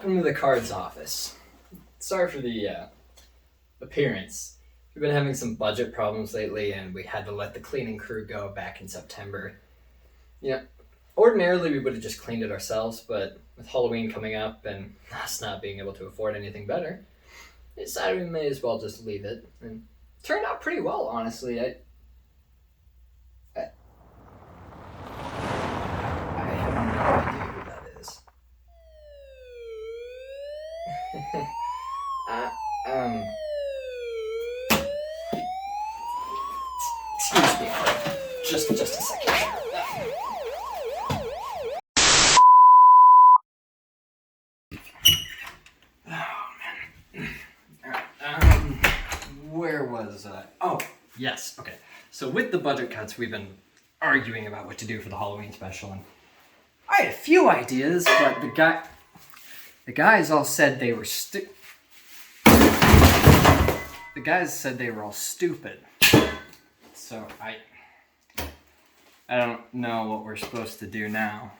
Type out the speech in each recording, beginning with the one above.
Welcome to the cards office. Sorry for the appearance. We've been having some budget problems lately, and we had to let the cleaning crew go back in September. Ordinarily we would have just cleaned it ourselves, but with Halloween coming up and us not being able to afford anything better, we decided we may as well just leave it. And it turned out pretty well, honestly. I have no idea who that is. Excuse me. Just a second. Where was I? Oh, yes, okay. So with the budget cuts, we've been arguing about what to do for the Halloween special, and I had a few ideas, but the guys all said they were The guys said they were all stupid. So I don't know what we're supposed to do now.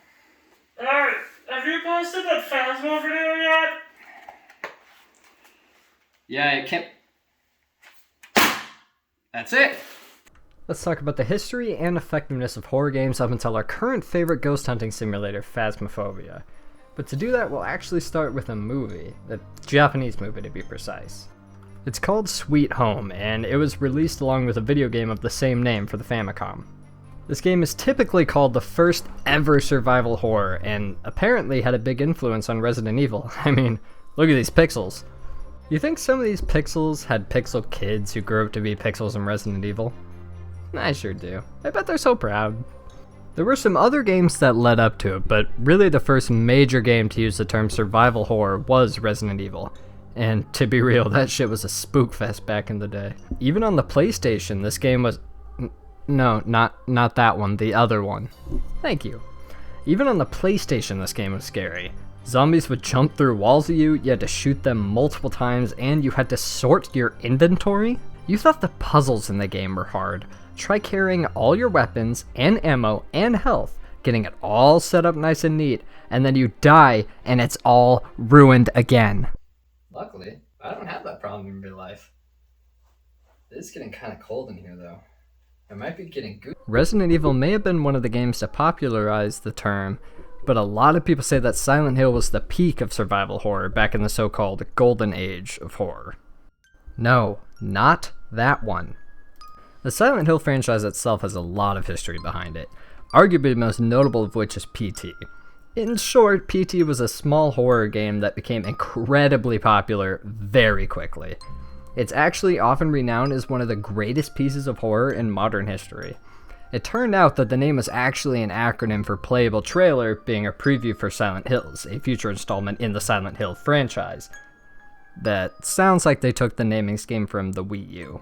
Alright, have you posted that Phasmo video yet? Yeah, it can't... That's it! Let's talk about the history and effectiveness of horror games up until our current favorite ghost hunting simulator, Phasmophobia. But to do that, we'll actually start with a movie, a Japanese movie to be precise. It's called Sweet Home, and it was released along with a video game of the same name for the Famicom. This game is typically called the first ever survival horror, and apparently had a big influence on Resident Evil. I mean, look at these pixels. You think some of these pixels had pixel kids who grew up to be pixels in Resident Evil? I sure do. I bet they're so proud. There were some other games that led up to it, but really the first major game to use the term survival horror was Resident Evil. And to be real, that shit was a spook fest back in the day. Even on the PlayStation, this game was... No, not that one, the other one. Thank you. Even on the PlayStation, this game was scary. Zombies would jump through walls at you, you had to shoot them multiple times, and you had to sort your inventory? You thought the puzzles in the game were hard. Try carrying all your weapons, and ammo, and health, getting it all set up nice and neat, and then you die, and it's all ruined again. Luckily, I don't have that problem in real life. It is getting kind of cold in here, though. I might be getting good. Resident Evil may have been one of the games to popularize the term, but a lot of people say that Silent Hill was the peak of survival horror back in the so-called golden age of horror. No, not that one. The Silent Hill franchise itself has a lot of history behind it, arguably the most notable of which is PT. In short, PT was a small horror game that became incredibly popular very quickly. It's actually often renowned as one of the greatest pieces of horror in modern history. It turned out that the name was actually an acronym for Playable Trailer, being a preview for Silent Hills, a future installment in the Silent Hill franchise. That sounds like they took the naming scheme from the Wii U.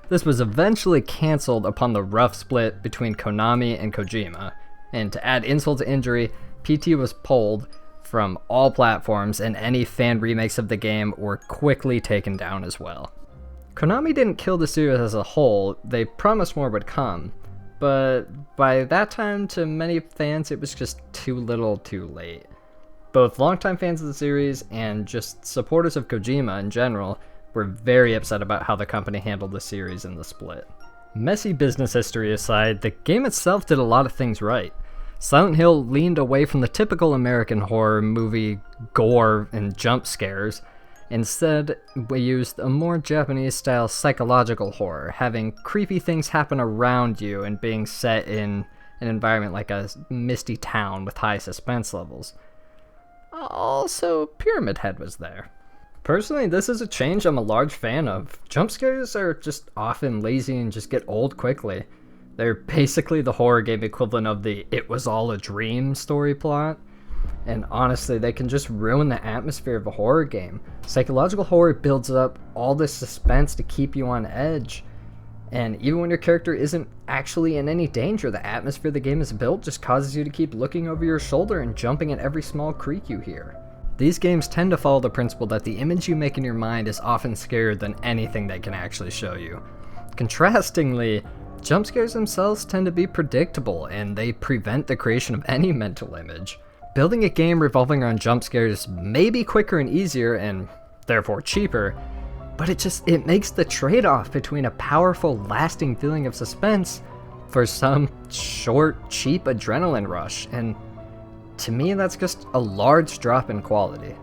This was eventually cancelled upon the rough split between Konami and Kojima, and to add insult to injury, PT was pulled from all platforms, and any fan remakes of the game were quickly taken down as well. Konami didn't kill the series as a whole, they promised more would come, but by that time to many fans it was just too little too late. Both longtime fans of the series and just supporters of Kojima in general were very upset about how the company handled the series in the split. Messy business history aside, the game itself did a lot of things right. Silent Hill leaned away from the typical American horror movie gore and jump scares. Instead, we used a more Japanese-style psychological horror, having creepy things happen around you and being set in an environment like a misty town with high suspense levels. Also, Pyramid Head was there. Personally, this is a change I'm a large fan of. Jump scares are just often lazy and just get old quickly. They're basically the horror game equivalent of the "it was all a dream" story plot. And honestly, they can just ruin the atmosphere of a horror game. Psychological horror builds up all this suspense to keep you on edge. And even when your character isn't actually in any danger, the atmosphere the game has built just causes you to keep looking over your shoulder and jumping at every small creak you hear. These games tend to follow the principle that the image you make in your mind is often scarier than anything they can actually show you. Contrastingly, jump scares themselves tend to be predictable, and they prevent the creation of any mental image. building a game revolving around jump scares may be quicker and easier and therefore cheaper, but it makes the trade-off between a powerful, lasting feeling of suspense for some short, cheap adrenaline rush, and to me that's just a large drop in quality.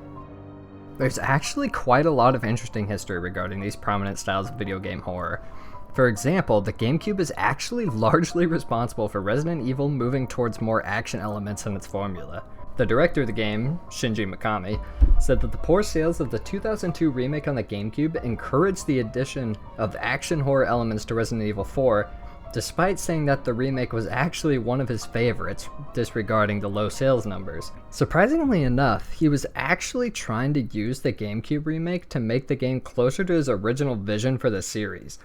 There's actually quite a lot of interesting history regarding these prominent styles of video game horror. For example, the GameCube is actually largely responsible for Resident Evil moving towards more action elements in its formula. The director of the game, Shinji Mikami, said that the poor sales of the 2002 remake on the GameCube encouraged the addition of action horror elements to Resident Evil 4, despite saying that the remake was actually one of his favorites, disregarding the low sales numbers. Surprisingly enough, he was actually trying to use the GameCube remake to make the game closer to his original vision for the series,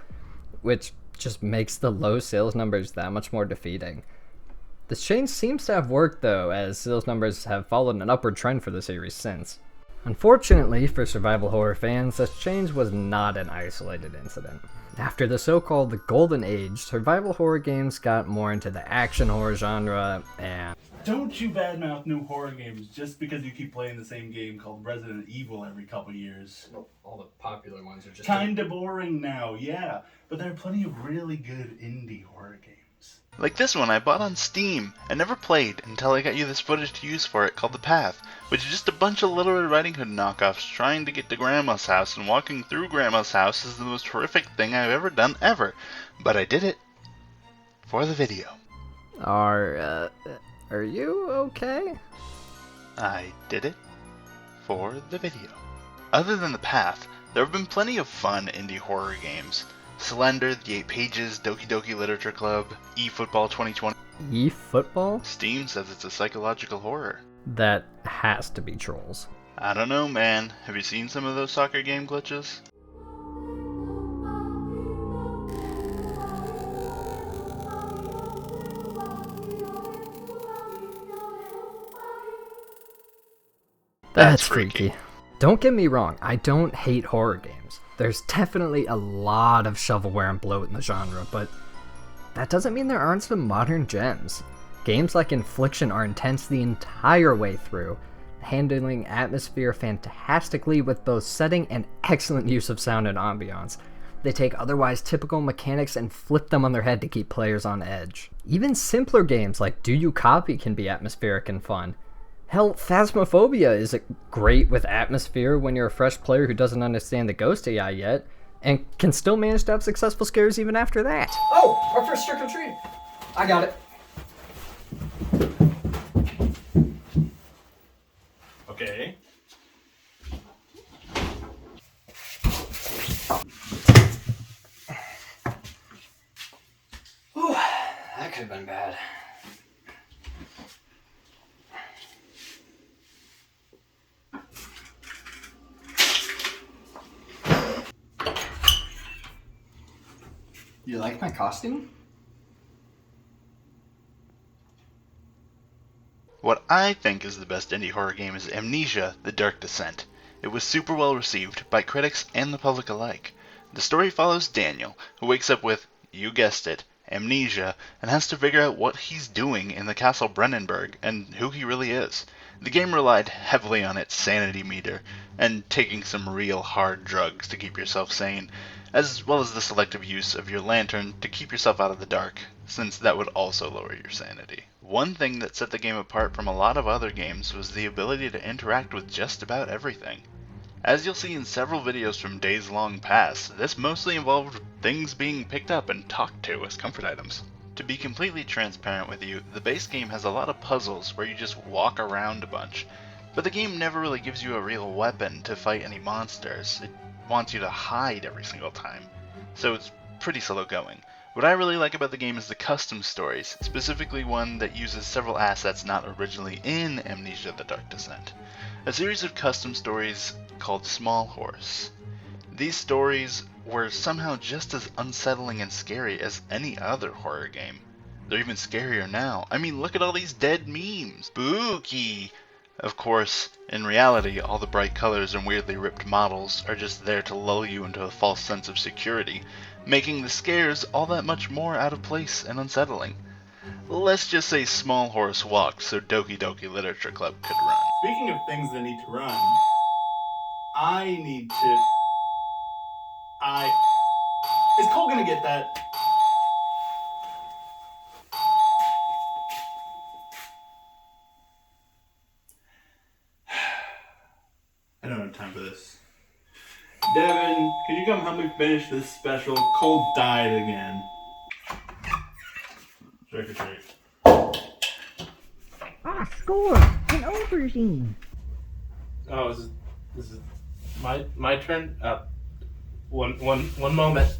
which just makes the low sales numbers that much more defeating. This change seems to have worked though, as sales numbers have followed an upward trend for the series since. Unfortunately for survival horror fans, this change was not an isolated incident. After the so-called Golden Age, survival horror games got more into the action horror genre, and don't you badmouth new horror games just because you keep playing the same game called Resident Evil every couple years. all the popular ones are just Kinda boring now, yeah, but there are plenty of really good indie horror games. Like this one I bought on Steam and never played until I got you this footage to use for it called The Path, which is just a bunch of Little Red Riding Hood knockoffs trying to get to Grandma's house, and walking through Grandma's house is the most horrific thing I've ever done ever. But I did it for the video. Are you okay? I did it for the video. Other than The Path, there have been plenty of fun indie horror games. Slender, The 8 Pages, Doki Doki Literature Club, eFootball 2020. eFootball? Steam says it's a psychological horror. That has to be trolls. I don't know, man. Have you seen some of those soccer game glitches? That's freaky. Don't get me wrong, I don't hate horror games. There's definitely a lot of shovelware and bloat in the genre, but that doesn't mean there aren't some modern gems. Games like Infliction are intense the entire way through, handling atmosphere fantastically with both setting and excellent use of sound and ambiance. They take otherwise typical mechanics and flip them on their head to keep players on edge. Even simpler games like Do You Copy can be atmospheric and fun. Hell, Phasmophobia is great with atmosphere when you're a fresh player who doesn't understand the ghost AI yet, and can still manage to have successful scares even after that. Oh, our first trick or treat. I got it. Okay. Whew, that could have been bad. You like my costume? What I think is the best indie horror game is Amnesia: The Dark Descent. It was super well received by critics and the public alike. The story follows Daniel, who wakes up with, you guessed it, amnesia, and has to figure out what he's doing in the Castle Brennenburg and who he really is. The game relied heavily on its sanity meter, and taking some real hard drugs to keep yourself sane, as well as the selective use of your lantern to keep yourself out of the dark, since that would also lower your sanity. One thing that set the game apart from a lot of other games was the ability to interact with just about everything. As you'll see in several videos from Days Long Past, this mostly involved things being picked up and talked to as comfort items. To be completely transparent with you, the base game has a lot of puzzles where you just walk around a bunch, but the game never really gives you a real weapon to fight any monsters. It wants you to hide every single time, so it's pretty slow going. What I really like about the game is the custom stories, specifically one that uses several assets not originally in Amnesia: The Dark Descent. A series of custom stories called Small Horse. These stories were somehow just as unsettling and scary as any other horror game. They're even scarier now. I mean, look at all these dead memes. Spooky! Of course, in reality, all the bright colors and weirdly ripped models are just there to lull you into a false sense of security, making the scares all that much more out of place and unsettling. Let's just say Small Horse walked so Doki Doki Literature Club could run. Speaking of things that need to run, I need to... Is Cole gonna get that? I don't have time for this. Devin, could you come help me finish this special? Cole died again. Trick or treat. Ah, score! An aubergine! Oh, this is my turn? One moment.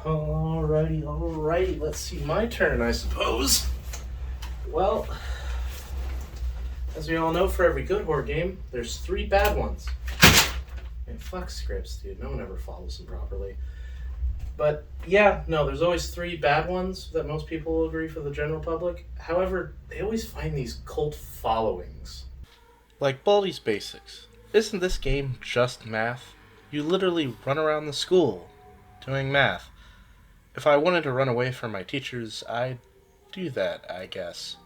Alrighty, let's see, my turn, I suppose. Well, as we all know, for every good horror game, there's 3 bad ones. And fuck scripts, dude, no one ever follows them properly. But yeah, no, there's always 3 bad ones that most people will agree for the general public. However, they always find these cult followings. Like Baldi's Basics. Isn't this game just math? You literally run around the school doing math. If I wanted to run away from my teachers, I'd do that, I guess.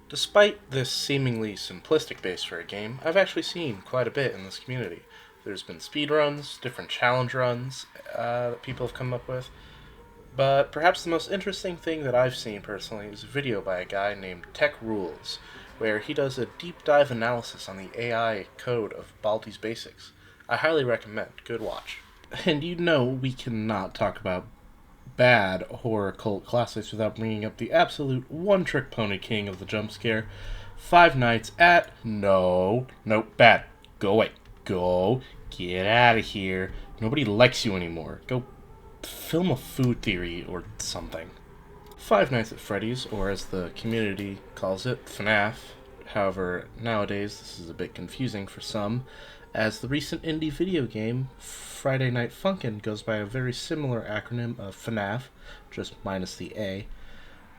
Despite this seemingly simplistic base for a game, I've actually seen quite a bit in this community. There's been speedruns, different challenge runs that people have come up with, but perhaps the most interesting thing that I've seen personally is a video by a guy named Tech Rules, where he does a deep dive analysis on the AI code of Baldi's Basics. I highly recommend. Good watch. And you know we cannot talk about bad horror cult classics without bringing up the absolute one-trick pony king of the jump scare, Five Nights at... No, bad. Go away. Go. Get out of here. Nobody likes you anymore. Go film a food theory or something. Five Nights at Freddy's, or as the community calls it, FNAF. However, nowadays this is a bit confusing for some, as the recent indie video game, Friday Night Funkin', goes by a very similar acronym of FNAF, just minus the A.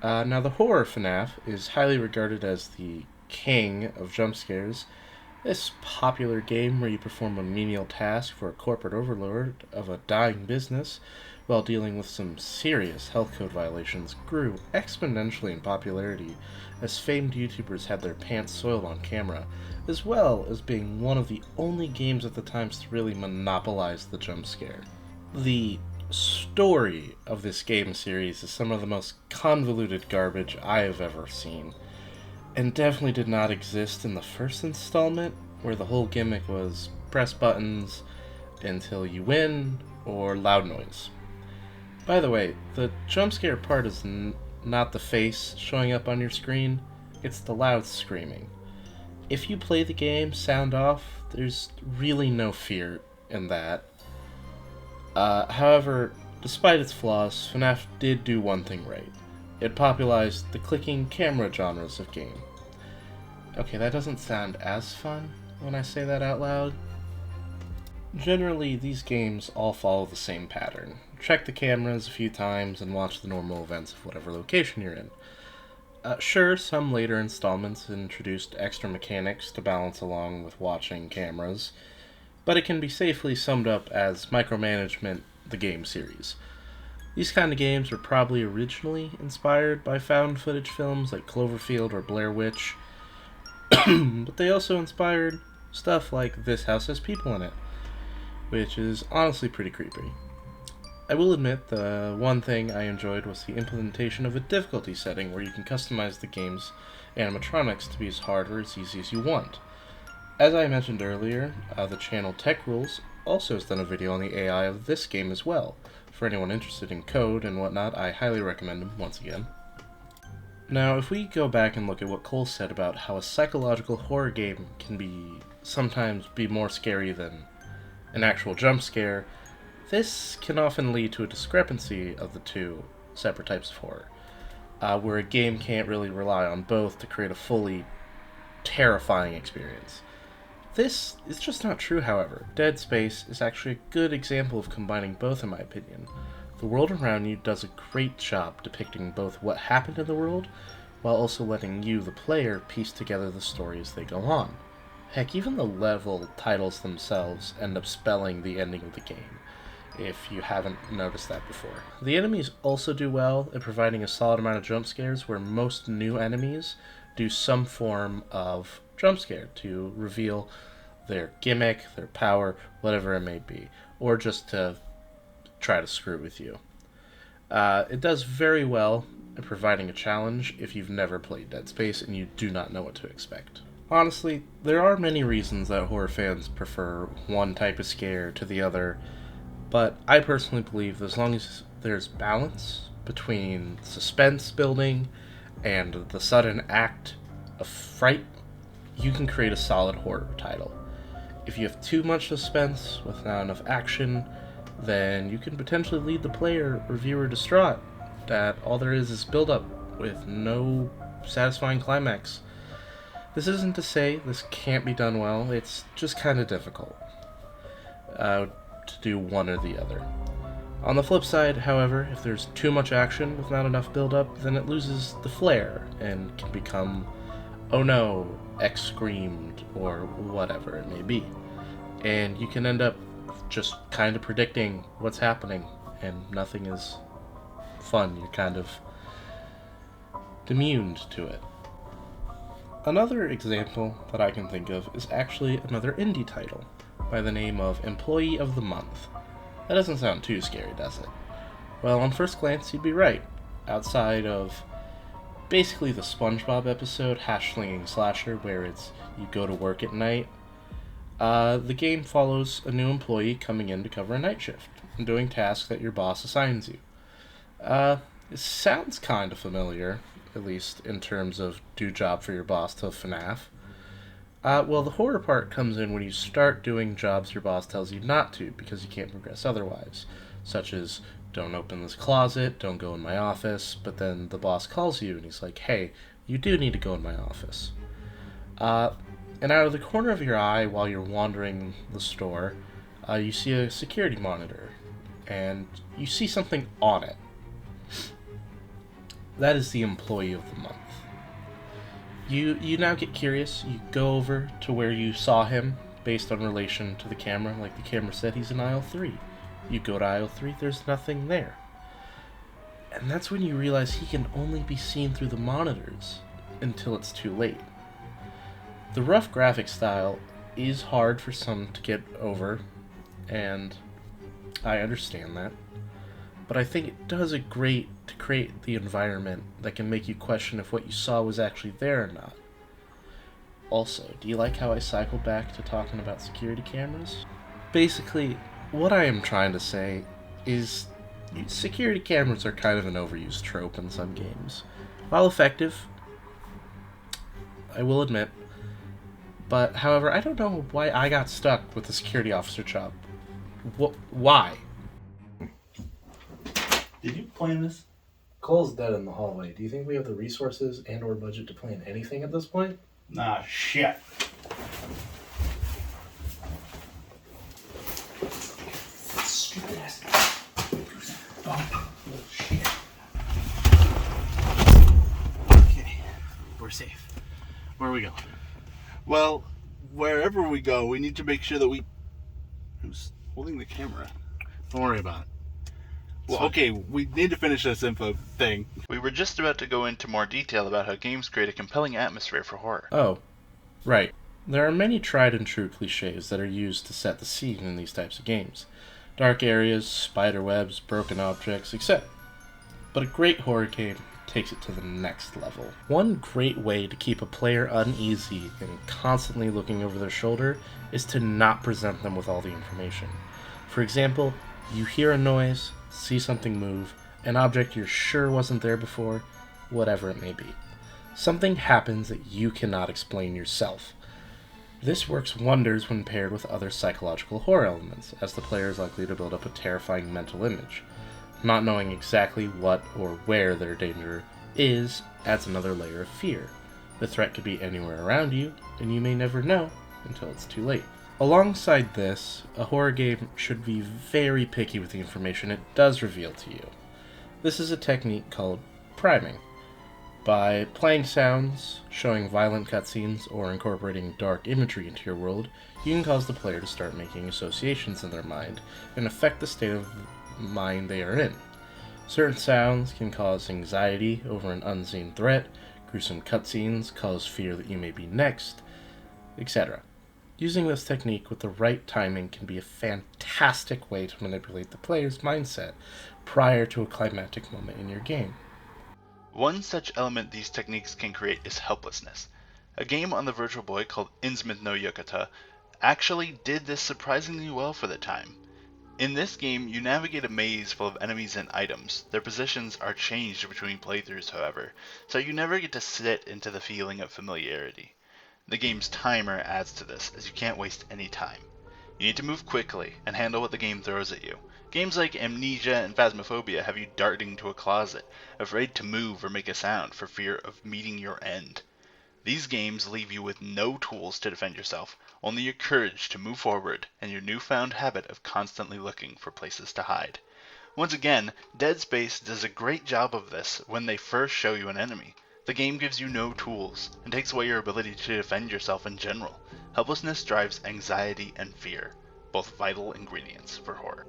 Now, the horror FNAF is highly regarded as the king of jump scares. This popular game where you perform a menial task for a corporate overlord of a dying business while dealing with some serious health code violations grew exponentially in popularity as famed YouTubers had their pants soiled on camera, as well as being one of the only games at the time to really monopolize the jump scare. The story of this game series is some of the most convoluted garbage I have ever seen, and definitely did not exist in the first installment, where the whole gimmick was press buttons until you win, or loud noise. By the way, the jump scare part is not the face showing up on your screen, it's the loud screaming. If you play the game sound off, there's really no fear in that. However, despite its flaws, FNAF did do one thing right. It popularized the clicking camera genres of game. Okay, that doesn't sound as fun when I say that out loud. Generally, these games all follow the same pattern. Check the cameras a few times and watch the normal events of whatever location you're in. Sure, some later installments introduced extra mechanics to balance along with watching cameras, but it can be safely summed up as micromanagement the game series. These kind of games were probably originally inspired by found footage films like Cloverfield or Blair Witch, but they also inspired stuff like This House Has People in It, which is honestly pretty creepy. I will admit the one thing I enjoyed was the implementation of a difficulty setting where you can customize the game's animatronics to be as hard or as easy as you want. As I mentioned earlier, the channel Tech Rules also has done a video on the AI of this game as well. For anyone interested in code and whatnot, I highly recommend him once again. Now, if we go back and look at what Cole said about how a psychological horror game can sometimes be more scary than an actual jump scare, this can often lead to a discrepancy of the two separate types of horror, where a game can't really rely on both to create a fully terrifying experience. This is just not true, however. Dead Space is actually a good example of combining both, in my opinion. The world around you does a great job depicting both what happened in the world, while also letting you, the player, piece together the story as they go on. Heck, even the level titles themselves end up spelling the ending of the game, if you haven't noticed that before. The enemies also do well at providing a solid amount of jump scares, where most new enemies do some form of jump scare to reveal their gimmick, their power, whatever it may be, or just to try to screw with you. It does very well at providing a challenge if you've never played Dead Space and you do not know what to expect. Honestly, there are many reasons that horror fans prefer one type of scare to the other, but I personally believe as long as there's balance between suspense building and the sudden act of fright, you can create a solid horror title. If you have too much suspense with not enough action, then you can potentially lead the player or viewer distraught that all there is build-up with no satisfying climax. This isn't to say this can't be done well, it's just kind of difficult to do one or the other. On the flip side, however, if there's too much action with not enough build-up, then it loses the flair and can become, oh no, X screamed, or whatever it may be. And you can end up just kind of predicting what's happening, and nothing is fun. You're kind of demuned to it. Another example that I can think of is actually another indie title by the name of Employee of the Month. That doesn't sound too scary, does it? Well, on first glance, you'd be right. Outside of basically the SpongeBob episode, Hash Slinging Slasher, where it's you go to work at night, the game follows a new employee coming in to cover a night shift and doing tasks that your boss assigns you. It sounds kind of familiar, at least in terms of do job for your boss to FNAF. Well, the horror part comes in when you start doing jobs your boss tells you not to because you can't progress otherwise, such as don't open this closet, don't go in my office, but then the boss calls you and he's like, hey, you do need to go in my office. And out of the corner of your eye while you're wandering the store, you see a security monitor, and you see something on it. That is the Employee of the Month. You now get curious, you go over to where you saw him based on relation to the camera, like the camera said he's in aisle 3. You go to aisle 3, there's nothing there. And that's when you realize he can only be seen through the monitors until it's too late. The rough graphic style is hard for some to get over, and I understand that. But I think it does a great to create the environment that can make you question if what you saw was actually there or not. Also, do you like how I cycled back to talking about security cameras? Basically, what I am trying to say is security cameras are kind of an overused trope in some games. While effective, I will admit, but however, I don't know why I got stuck with the security officer job. Why? Did you plan this? Cole's dead in the hallway. Do you think we have the resources and or budget to plan anything at this point? Nah, shit. Stupid ass. Oh, shit. Okay, we're safe. Where are we going? Well, wherever we go, we need to make sure that we... Who's holding the camera? Don't worry about it. Well, okay, we need to finish this info thing. We were just about to go into more detail about how games create a compelling atmosphere for horror. Oh, right. There are many tried and true cliches that are used to set the scene in these types of games. Dark areas, spider webs, broken objects, etc. But a great horror game takes it to the next level. One great way to keep a player uneasy and constantly looking over their shoulder is to not present them with all the information. For example, you hear a noise, see something move, an object you're sure wasn't there before, whatever it may be. Something happens that you cannot explain yourself. This works wonders when paired with other psychological horror elements, as the player is likely to build up a terrifying mental image. Not knowing exactly what or where their danger is adds another layer of fear. The threat could be anywhere around you, and you may never know until it's too late. Alongside this, a horror game should be very picky with the information it does reveal to you. This is a technique called priming. By playing sounds, showing violent cutscenes, or incorporating dark imagery into your world, you can cause the player to start making associations in their mind and affect the state of mind they are in. Certain sounds can cause anxiety over an unseen threat, gruesome cutscenes cause fear that you may be next, etc. Using this technique with the right timing can be a fantastic way to manipulate the player's mindset prior to a climactic moment in your game. One such element these techniques can create is helplessness. A game on the Virtual Boy called Innsmouth no Yokata actually did this surprisingly well for the time. In this game, you navigate a maze full of enemies and items. Their positions are changed between playthroughs, however, so you never get to sit into the feeling of familiarity. The game's timer adds to this, as you can't waste any time. You need to move quickly and handle what the game throws at you. Games like Amnesia and Phasmophobia have you darting to a closet, afraid to move or make a sound for fear of meeting your end. These games leave you with no tools to defend yourself, only your courage to move forward and your newfound habit of constantly looking for places to hide. Once again, Dead Space does a great job of this when they first show you an enemy. The game gives you no tools and takes away your ability to defend yourself in general. Helplessness drives anxiety and fear, both vital ingredients for horror.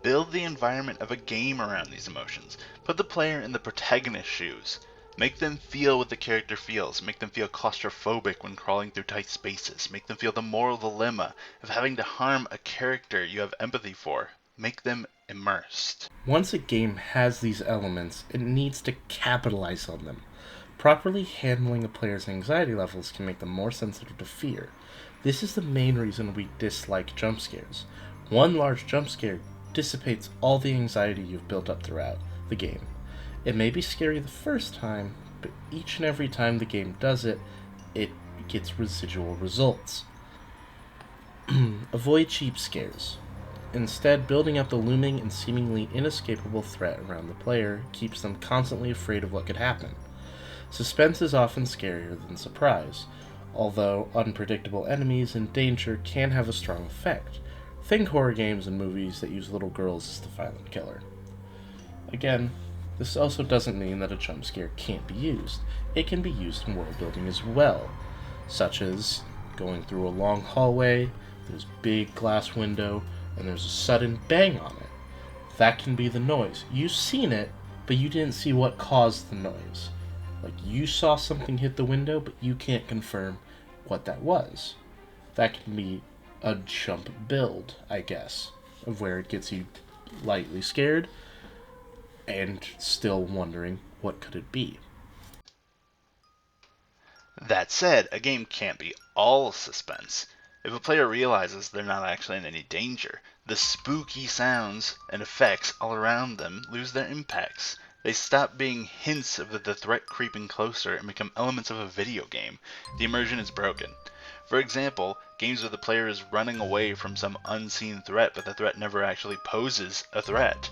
Build the environment of a game around these emotions. Put the player in the protagonist's shoes. Make them feel what the character feels. Make them feel claustrophobic when crawling through tight spaces. Make them feel the moral dilemma of having to harm a character you have empathy for. Make them immersed. Once a game has these elements, it needs to capitalize on them. Properly handling a player's anxiety levels can make them more sensitive to fear. This is the main reason we dislike jump scares. One large jump scare dissipates all the anxiety you've built up throughout the game. It may be scary the first time, but each and every time the game does it, it gets residual results. Avoid cheap scares. Instead, building up the looming and seemingly inescapable threat around the player keeps them constantly afraid of what could happen. Suspense is often scarier than surprise, although unpredictable enemies and danger can have a strong effect. Think horror games and movies that use little girls as the violent killer. Again, this also doesn't mean that a jump scare can't be used. It can be used in world building as well, such as going through a long hallway, there's a big glass window, and there's a sudden bang on it. That can be the noise. You've seen it, but you didn't see what caused the noise. Like, you saw something hit the window, but you can't confirm what that was. That can be a jump build, I guess, of where it gets you lightly scared and still wondering what could it be. That said, a game can't be all suspense. If a player realizes they're not actually in any danger, the spooky sounds and effects all around them lose their impacts. They stop being hints of the threat creeping closer and become elements of a video game. The immersion is broken. For example, games where the player is running away from some unseen threat, but the threat never actually poses a threat.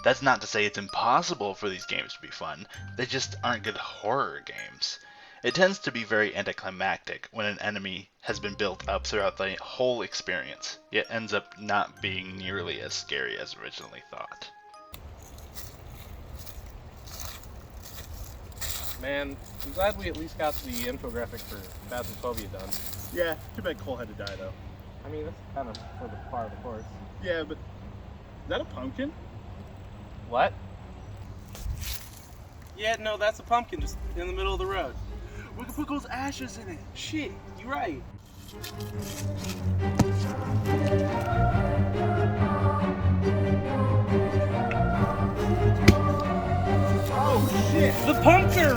That's not to say it's impossible for these games to be fun, they just aren't good horror games. It tends to be very anticlimactic when an enemy has been built up throughout the whole experience, yet ends up not being nearly as scary as originally thought. Man, I'm glad we at least got the infographic for Phasmophobia done. Yeah, too bad Cole had to die though. I mean, that's kind of for the part of the course. Yeah, but is that a pumpkin? What? Yeah, no, that's a pumpkin just in the middle of the road. We can put Cole's ashes in it. Shit, you're right. Oh shit! The pumpkin!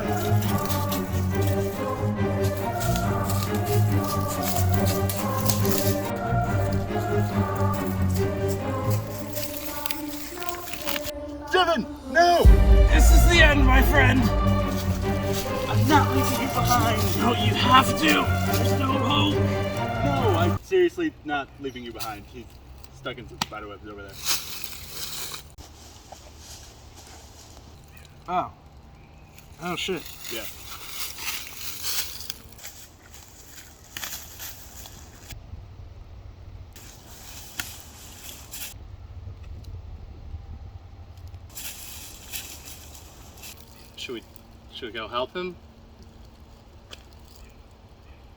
Devin, no! This is the end, my friend! I'm not leaving you behind! No, you have to! There's no hope! No, I'm seriously not leaving you behind. He's stuck in some spiderwebs over there. Oh. Oh, shit. Yeah. Should we go help him?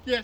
Yeah.